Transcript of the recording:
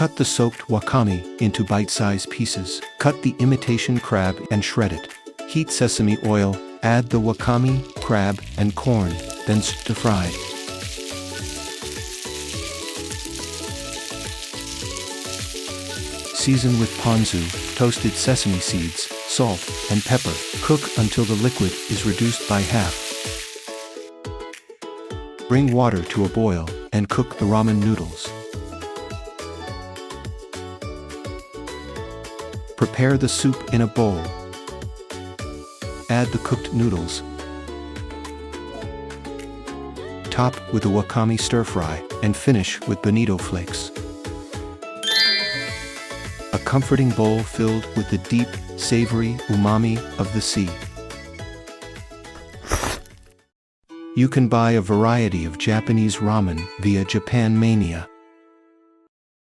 Cut the soaked wakame into bite-sized pieces. Cut the imitation crab and shred it. Heat sesame oil, add the wakame, crab, and corn, then stir-fry. Season with ponzu, toasted sesame seeds, salt, and pepper. Cook until the liquid is reduced by half. Bring water to a boil, and cook the ramen noodles. Prepare the soup in a bowl. Add the cooked noodles. Top with the wakame stir-fry, and finish with bonito flakes. A comforting bowl filled with the deep, savory umami of the sea. You can buy a variety of Japanese ramen via Japan Mania.